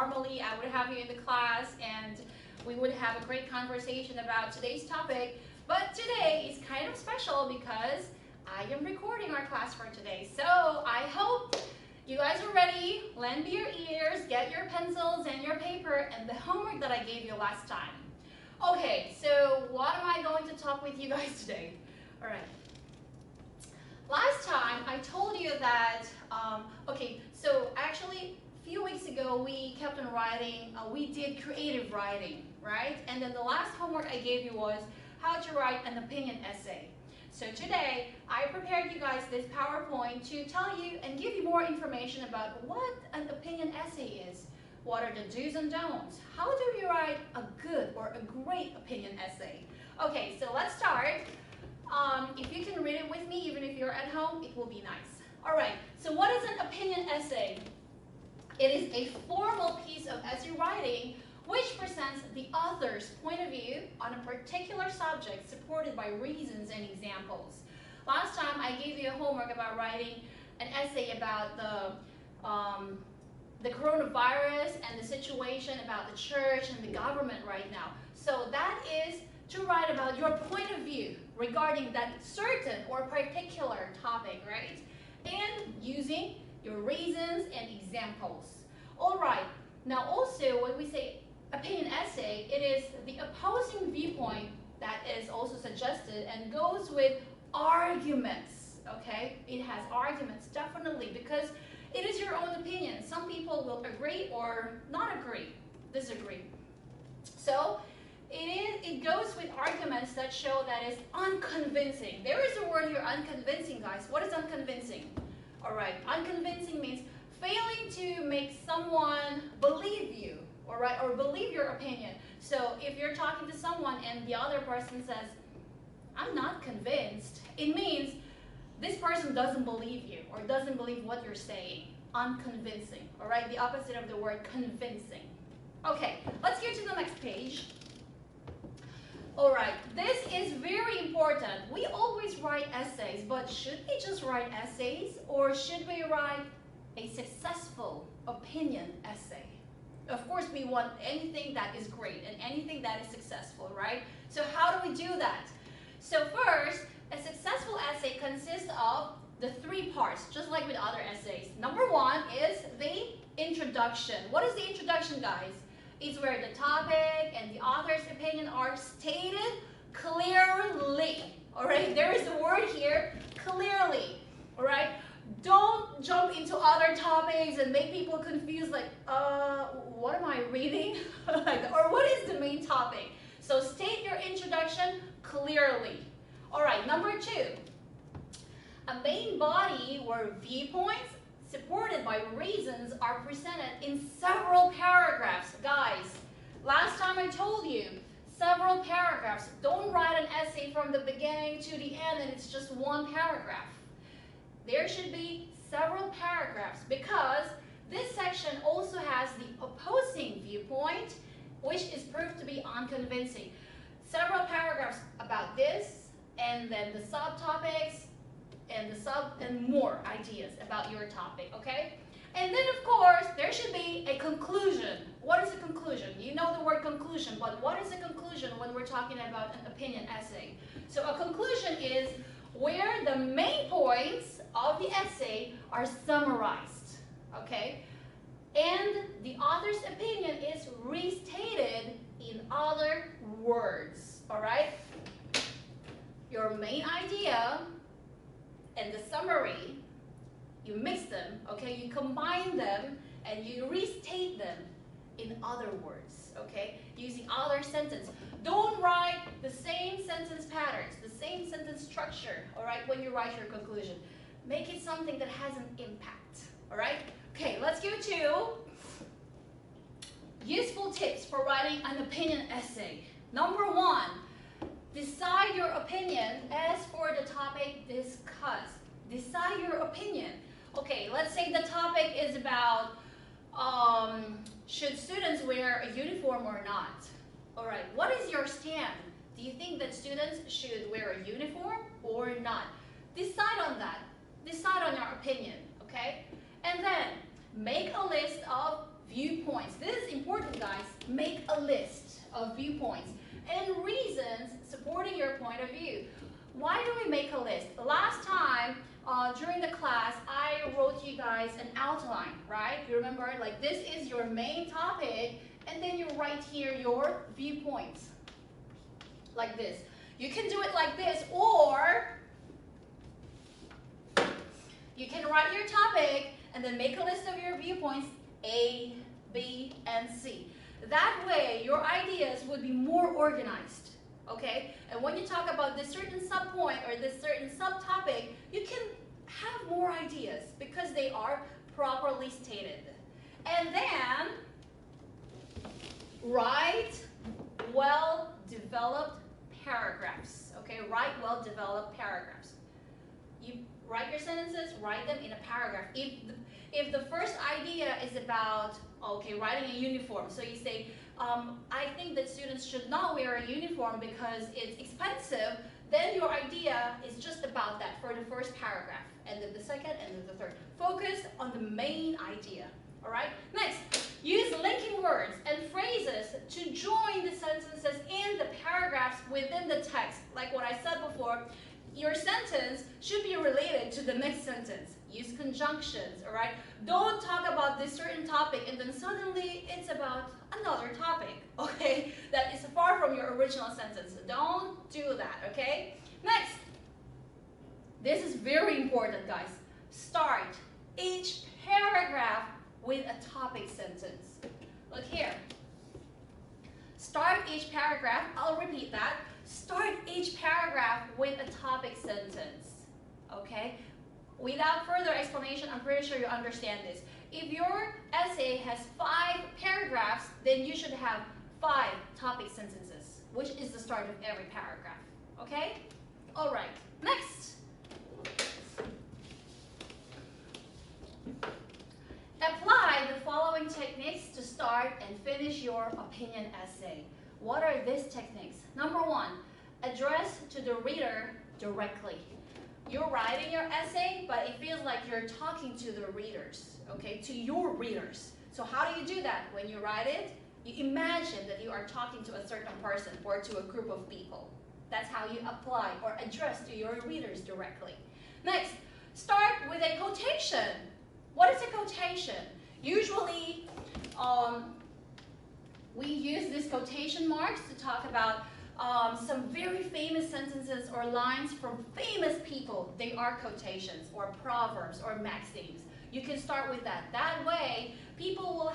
normally I would have you in the class and we would have a great conversation about today's topic. But today is kind of special because I am recording our class for today. So I hope you guys are ready. Lend me your ears, get your pencils and your paper and the homework that I gave you last time. Okay, so what am I going to talk with you guys today? All right. Last time I told you that, so actually a few weeks ago we kept on writing, we did creative writing, right? And then the last homework I gave you was how to write an opinion essay. So today I prepared you guys this PowerPoint to tell you and give you more information about what an opinion essay is. What are the do's and don'ts? How do you write a good or a great opinion essay? Okay, so let's start. If you can read it with me, even if you're at home, it will be nice. All right, so what is an opinion essay? It is a formal piece of essay writing which presents the author's point of view on a particular subject supported by reasons and examples. Last time I gave you a homework about writing an essay about the coronavirus and the situation about the church and the government right now. So that is to write about your point of view regarding that certain or particular topic, right? And using your reasons and examples. All right, now also when we say opinion essay, it is the opposing viewpoint that is also suggested and goes with arguments, okay? It has arguments, definitely, because it is your own opinion. Some people will agree or not agree, disagree. So it goes with arguments that show that it's unconvincing. There is a word here, unconvincing, guys. What is unconvincing? All right, unconvincing means failing to make someone believe you, all right, or believe your opinion. So if you're talking to someone and the other person says, I'm not convinced, it means this person doesn't believe you or doesn't believe what you're saying. Unconvincing, all right, the opposite of the word convincing. Okay, let's go to the next page. All right, this is very important. We always write essays, but should we just write essays or should we write a successful opinion essay? Of course, we want anything that is great and anything that is successful, right? So how do we do that? So first, a successful essay consists of the three parts, just like with other essays. Number one is the introduction. What is the introduction, guys? It's where the topic and the author's opinion are stated clearly. All right, there is a word here, clearly. All right, don't jump into other topics and make people confused, like, what am I reading? Or what is the main topic? So state your introduction clearly. All right, number two, a main body where viewpoints supported by reasons are presented in several paragraphs. Guys, last time I told you, several paragraphs. Don't write an essay from the beginning to the end and it's just one paragraph. There should be several paragraphs because this section also has the opposing viewpoint, which is proved to be unconvincing. Several paragraphs about this, and then the subtopics, and more ideas about your topic, okay? And then, of course, there should be a conclusion. What is a conclusion? You know the word conclusion, but what is a conclusion when we're talking about an opinion essay? So a conclusion is where the main points of the essay are summarized, okay? And the author's opinion is restated in other words, all right? Your main idea and the summary, you mix them, okay? You combine them and you restate them in other words, okay? Using other sentences. Don't write the same sentence patterns, the same sentence structure, all right, when you write your conclusion. Make it something that has an impact, all right? Okay, let's go to useful tips for writing an opinion essay. Number one, decide your opinion as for the topic discussed. Decide your opinion. Okay, let's say the topic is about should students wear a uniform or not? All right, what is your stand? Do you think that students should wear a uniform or not? Decide on that. Decide on your opinion, okay? And then make a list of viewpoints. This is important, guys. Make a list of viewpoints and reasons supporting your point of view. Why do we make a list? Last time during the class, I wrote you guys an outline, right? You remember, like this is your main topic, and then you write here your viewpoints, like this. You can do it like this, or you can write your topic and then make a list of your viewpoints, A, B, and C. That way, your ideas would be more organized, okay? And when you talk about this certain subpoint or this certain subtopic, you can have more ideas because they are properly stated. And then, write well-developed paragraphs, okay? Write well-developed paragraphs. You write your sentences, write them in a paragraph. If the first idea is about, okay, writing a uniform, so you say, I think that students should not wear a uniform because it's expensive, then your idea is just about that for the first paragraph, and then the second, and then the third. Focus on the main idea, all right? Next, use linking words and phrases to join the sentences in the paragraphs within the text. Like what I said before, your sentence should be related to the next sentence. Use conjunctions, all right? Don't talk about this certain topic and then suddenly it's about another topic, okay? That is far from your original sentence. Don't do that, okay? Next, this is very important, guys. Start each paragraph with a topic sentence. Look here. Start each paragraph, I'll repeat that. Start each paragraph with a topic sentence, okay? Without further explanation, I'm pretty sure you understand this. If your essay has 5 paragraphs, then you should have 5 topic sentences, which is the start of every paragraph, okay? All right, next. Apply the following techniques to start and finish your opinion essay. What are these techniques? Number 1, address to the reader directly. You're writing your essay, but it feels like you're talking to the readers, okay, to your readers. So how do you do that? When you write it, you imagine that you are talking to a certain person or to a group of people. That's how you apply or address to your readers directly. Next, start with a quotation. What is a quotation? Usually, we use these quotation marks to talk about some very famous sentences or lines from famous people. They are quotations or proverbs or maxims. You can start with that. That way, people will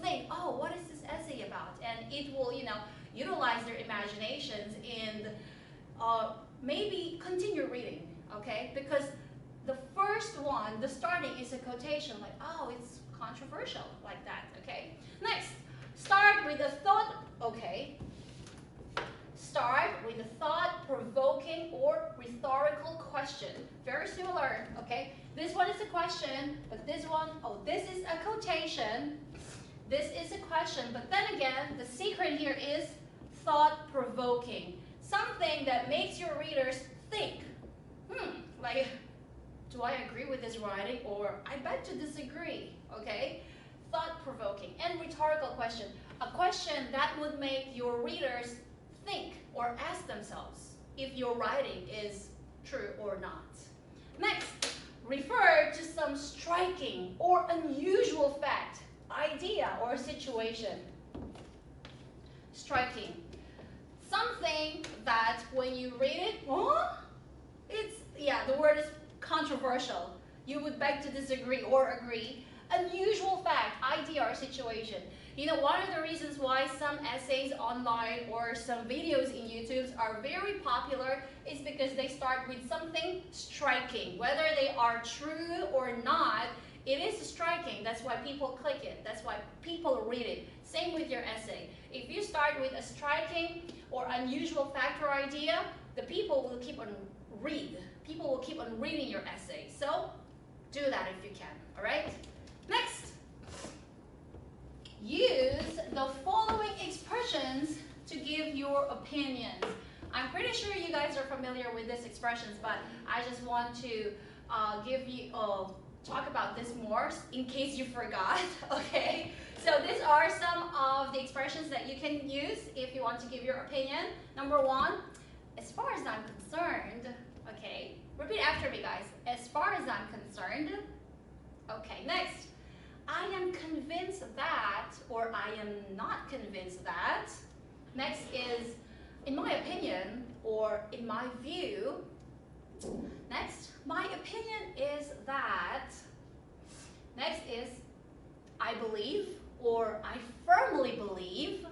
think, oh, what is this essay about? And it will, utilize their imaginations and maybe continue reading, okay? Because the first one, the starting is a quotation, like, oh, it's controversial, like that, okay? Next, start with a thought, okay? Start with a thought-provoking or rhetorical question. Very similar, okay? This one is a question, but this one, oh, this is a quotation. This is a question, but then again, the secret here is thought-provoking. Something that makes your readers think, like, do I agree with this writing, or I beg to disagree, okay? Thought-provoking and rhetorical question. A question that would make your readers think or ask themselves if your writing is true or not. Next, refer to some striking or unusual fact, idea, or situation. Striking. Something that when you read it, the word is controversial. You would beg to disagree or agree. Unusual fact, idea, or situation. One of the reasons why some essays online or some videos in YouTube are very popular is because they start with something striking. Whether they are true or not, it is striking. That's why people click it. That's why people read it. Same with your essay. If you start with a striking or unusual fact or idea, the people will keep on read. People will keep on reading your essay. So do that if you can, all right? Next, use the following expressions to give your opinions. I'm pretty sure you guys are familiar with these expressions, but I just want to talk about this more in case you forgot, okay? So these are some of the expressions that you can use if you want to give your opinion. Number one, as far as I'm concerned, okay? Repeat after me, guys. As far as I'm concerned. Okay, next. I am convinced that, or I am not convinced that. Next is, in my opinion, or in my view. Next, my opinion is that. Next is, I believe, or I firmly believe.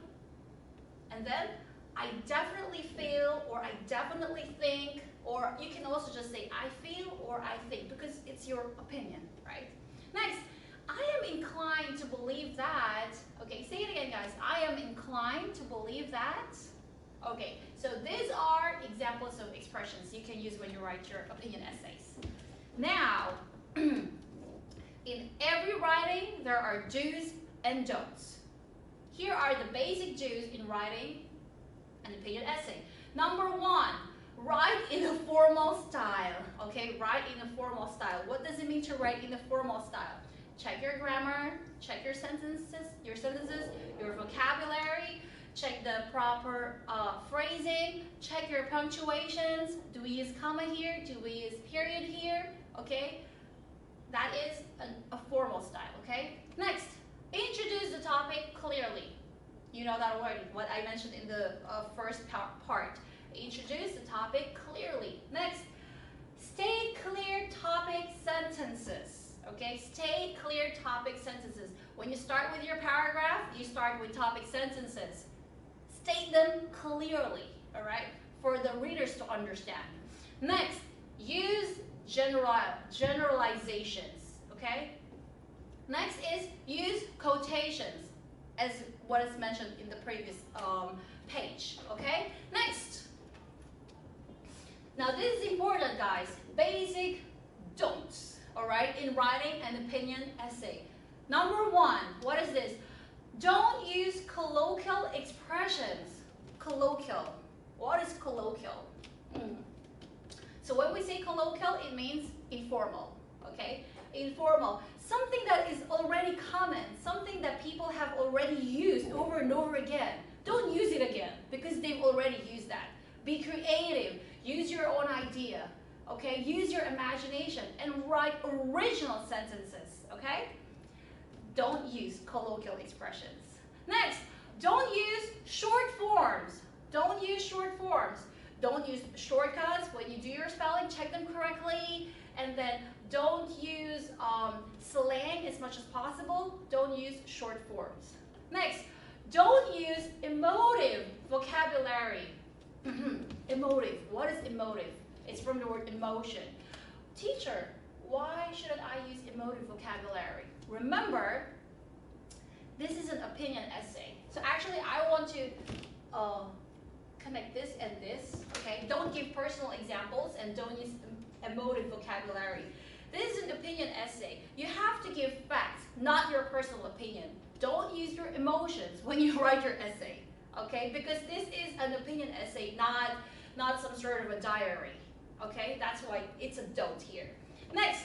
And then, I definitely feel, or I definitely think, or you can also just say, I feel, or I think, because it's your opinion, right? Next, I am inclined to believe that. Okay, say it again, guys. I am inclined to believe that. Okay, so these are examples of expressions you can use when you write your opinion essays. Now, in every writing, there are do's and don'ts. Here are the basic do's in writing an opinion essay. Number one, write in a formal style. Okay, write in a formal style. What does it mean to write in a formal style? Check your grammar, check your sentences, your vocabulary, check the proper phrasing, check your punctuations. Do we use comma here? Do we use period here? Okay, that is a formal style, okay? Next, introduce the topic clearly. You know that already, what I mentioned in the first part. Introduce the topic clearly. Next, state clear topic sentences. Okay, state clear topic sentences. When you start with your paragraph, you start with topic sentences. State them clearly, all right, for the readers to understand. Next, use generalizations, okay? Next is use quotations, as what is mentioned in the previous page, okay? Next, now this is important, guys, basic don'ts. All right, in writing an opinion essay. Number one, what is this? Don't use colloquial expressions. Colloquial. What is colloquial? So when we say colloquial, it means informal, okay? Informal. Something that is already common, something that people have already used over and over again. Don't use it again because they've already used that. Be creative. Use your own idea. Okay, use your imagination and write original sentences, okay? Don't use colloquial expressions. Next, don't use short forms. Don't use short forms. Don't use shortcuts. When you do your spelling, check them correctly. And then don't use slang as much as possible. Don't use short forms. Next, don't use emotive vocabulary. Emotive, what is emotive? It's from the word emotion. Teacher, why shouldn't I use emotive vocabulary? Remember, this is an opinion essay. So actually, I want to connect this and this, okay? Don't give personal examples and don't use emotive vocabulary. This is an opinion essay. You have to give facts, not your personal opinion. Don't use your emotions when you write your essay, okay? Because this is an opinion essay, not some sort of a diary. Okay, that's why it's a don't here. Next,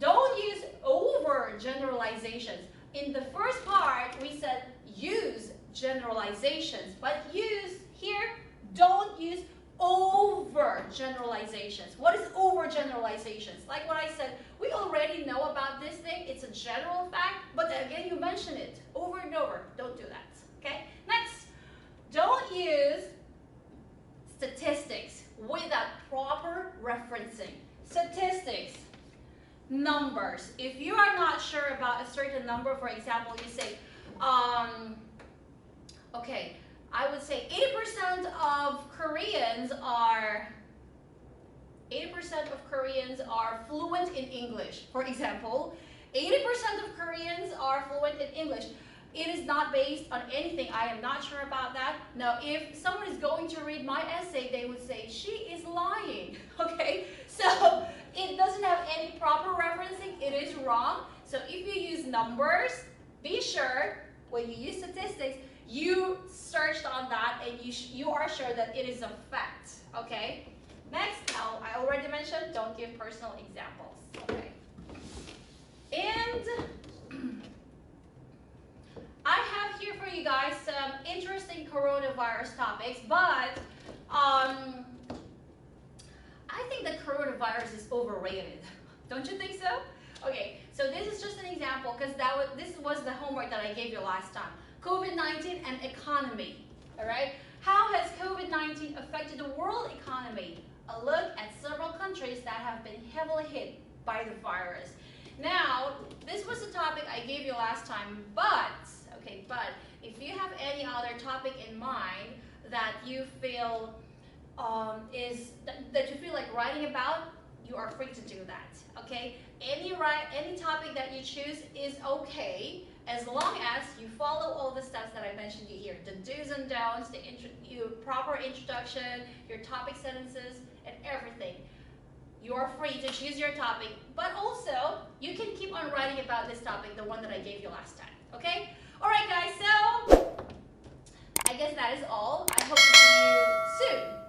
don't use over generalizations. In the first part, we said use generalizations, but use here, don't use over generalizations. What is over generalizations? Like what I said, we already know about this thing. It's a general fact, but again, you mention it over and over. Don't do that, okay? Next, don't use statistics without proper referencing. Statistics, numbers. If you are not sure about a certain number, for example, you say, okay, I would say 80% of Koreans are fluent in English. For example, 80% of Koreans are fluent in English. It is not based on anything. I am not sure about that. Now, if someone is going to read my essay, they would say, she is lying, okay? So it doesn't have any proper referencing. It is wrong. So if you use numbers, be sure when you use statistics, you searched on that and you are sure that it is a fact, okay? Next, I already mentioned, don't give personal examples, okay? And I have here for you guys some interesting coronavirus topics, but I think the coronavirus is overrated. Don't you think so? Okay, so this is just an example because this was the homework that I gave you last time. COVID-19 and economy, all right? How has COVID-19 affected the world economy? A look at several countries that have been heavily hit by the virus. Now, this was the topic I gave you last time, but if you have any other topic in mind that you feel that you feel like writing about, you are free to do that. Okay, any topic that you choose is okay, as long as you follow all the steps that I mentioned to you here, the do's and don'ts, your proper introduction, your topic sentences, and everything. You are free to choose your topic, but also you can keep on writing about this topic, the one that I gave you last time. Okay? All right, guys. So I guess that is all. I hope to see you soon.